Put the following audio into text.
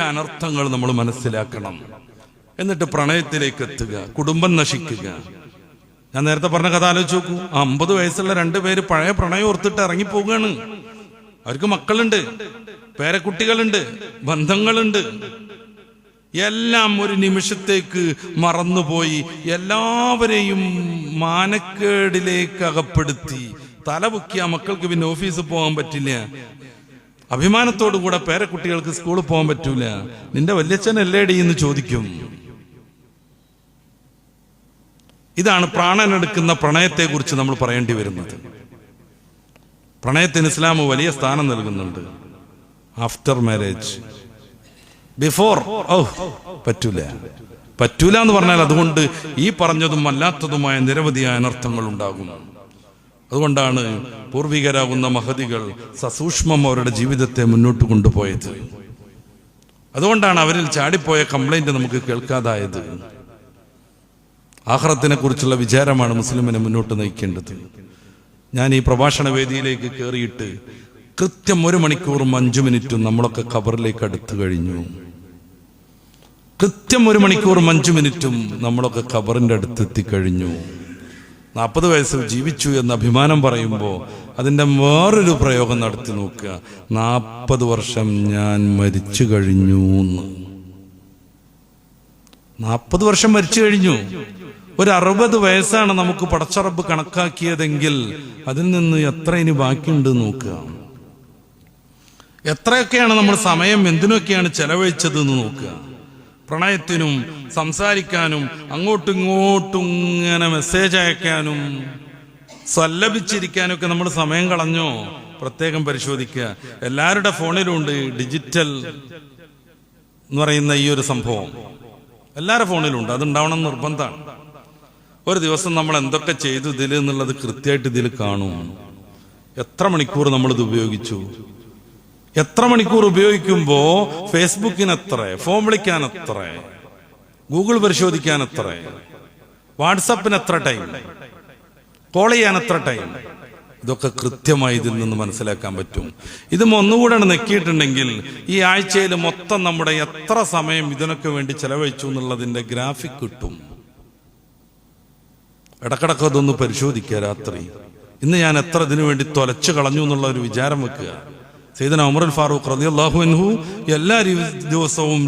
അനർത്ഥങ്ങൾ നമ്മൾ മനസ്സിലാക്കണം. എന്നിട്ട് പ്രണയത്തിലേക്ക് എത്തുക, കുടുംബം നശിക്കുക. ഞാൻ നേരത്തെ പറഞ്ഞ കഥ ആലോചിച്ച് നോക്കൂ. 50 വയസ്സുള്ള 2 പേര് പഴയ പ്രണയം ഓർത്തിട്ട് ഇറങ്ങിപ്പോവുകയാണ്. അവർക്ക് മക്കളുണ്ട്, പേരക്കുട്ടികളുണ്ട്, ബന്ധങ്ങളുണ്ട്. എല്ലാം ഒരു നിമിഷത്തേക്ക് മറന്നുപോയി. എല്ലാവരെയും മാനക്കേടിലേക്ക് അകപ്പെടുത്തി. തലപൊക്കിയ മക്കൾക്ക് പിന്നെ ഓഫീസിൽ പോകാൻ പറ്റില്ല. അഭിമാനത്തോടു കൂടെ പേരക്കുട്ടികൾക്ക് സ്കൂളിൽ പോകാൻ പറ്റൂല. നിന്റെ വല്യച്ഛൻ എല്ലേടി എന്ന് ചോദിക്കും. ഇതാണ് പ്രാണനെടുക്കുന്ന പ്രണയത്തെ കുറിച്ച് നമ്മൾ പറയേണ്ടി വരുന്നത്. പ്രണയത്തിന് ഇസ്ലാം വലിയ സ്ഥാനം നൽകുന്നുണ്ട്. ആഫ്റ്റർ മാരേജ്, ബിഫോർ പറ്റൂല എന്ന് പറഞ്ഞാൽ അതുകൊണ്ട് ഈ പറഞ്ഞതും അല്ലാത്തതുമായ നിരവധിയായ അനർത്ഥങ്ങൾ ഉണ്ടാകും. അതുകൊണ്ടാണ് പൂർവികരാകുന്ന മഹതികൾ സസൂക്ഷ്മം അവരുടെ ജീവിതത്തെ മുന്നോട്ട് കൊണ്ടുപോയത്. അതുകൊണ്ടാണ് അവരിൽ ചാടിപ്പോയ കംപ്ലൈന്റ് നമുക്ക് കേൾക്കാതായത്. ആഖിറത്തിനെ കുറിച്ചുള്ള വിചാരമാണ് മുസ്ലിമിനെ മുന്നോട്ട് നയിക്കേണ്ടത്. ഞാൻ ഈ പ്രഭാഷണ വേദിയിലേക്ക് കയറിയിട്ട് കൃത്യം 1 മണിക്കൂറും 5 മിനിറ്റും നമ്മളൊക്കെ ഖബറിലേക്ക് അടുത്തു കഴിഞ്ഞു. കൃത്യം 1 മണിക്കൂറും 5 മിനിറ്റും നമ്മളൊക്കെ ഖബറിന്റെ അടുത്തെത്തിക്കഴിഞ്ഞു. 40 വയസ്സ് ജീവിച്ചു എന്ന അഭിമാനം പറയുമ്പോൾ അതിൻ്റെ വേറൊരു പ്രയോഗം നടത്തി നോക്കുക. 40 വർഷം ഞാൻ മരിച്ചു കഴിഞ്ഞു. 40 വർഷം മരിച്ചു കഴിഞ്ഞു. ഒരു 60 വയസ്സാണ് നമുക്ക് പടച്ചറബ് കണക്കാക്കിയതെങ്കിൽ അതിൽ നിന്ന് എത്ര ഇനി ബാക്കിയുണ്ട് നോക്കുക. എത്രയൊക്കെയാണ് നമ്മൾ സമയം എന്തിനൊക്കെയാണ് ചെലവഴിച്ചത് എന്ന് നോക്കുക. പ്രണയത്തിനും സംസാരിക്കാനും അങ്ങോട്ടും ഇങ്ങോട്ടും ഇങ്ങനെ മെസ്സേജ് അയക്കാനും സല്ലപിച്ചിരിക്കാനും ഒക്കെ നമ്മൾ സമയം കളഞ്ഞോ? പ്രത്യേകം പരിശോധിക്കുക. എല്ലാവരുടെ ഫോണിലും ഉണ്ട് ഡിജിറ്റൽ എന്ന് പറയുന്ന ഈ ഒരു സംഭവം. എല്ലാവരുടെ ഫോണിലും ഉണ്ട്. അതുണ്ടാവണം നിർബന്ധമാണ്. ഒരു ദിവസം നമ്മൾ എന്തൊക്കെ ചെയ്തു ഇതിൽ എന്നുള്ളത് കൃത്യമായിട്ട് ഇതിൽ കാണും. എത്ര മണിക്കൂർ നമ്മളിത് ഉപയോഗിച്ചു, എത്ര മണിക്കൂർ ഉപയോഗിക്കുമ്പോൾ ഫേസ്ബുക്കിന് എത്ര, ഫോൺ വിളിക്കാൻ എത്ര, ഗൂഗിൾ പരിശോധിക്കാൻ എത്ര, വാട്സപ്പിന് എത്ര ടൈം, കോൾ ചെയ്യാൻ എത്ര ടൈം, ഇതൊക്കെ കൃത്യമായി ഇതിൽ നിന്ന് മനസ്സിലാക്കാൻ പറ്റും. ഇത് ഒന്നുകൂടെ നെക്കിയിട്ടുണ്ടെങ്കിൽ ഈ ആഴ്ചയിൽ മൊത്തം നമ്മുടെ എത്ര സമയം ഇതിനൊക്കെ വേണ്ടി ചെലവഴിച്ചു എന്നുള്ളതിന്റെ ഗ്രാഫിക് കിട്ടും. ഇടക്കിടക്ക് അതൊന്ന് പരിശോധിക്കുക. രാത്രി ഇന്ന് ഞാൻ എത്ര ഇതിനു വേണ്ടി തൊലച്ചു കളഞ്ഞു എന്നുള്ള ഒരു വിചാരം വെക്കുക. സയ്യിദന ഉമറുൽ ഫാറൂഖ് റളിയല്ലാഹു അൻഹു എല്ലാ ദിവസവും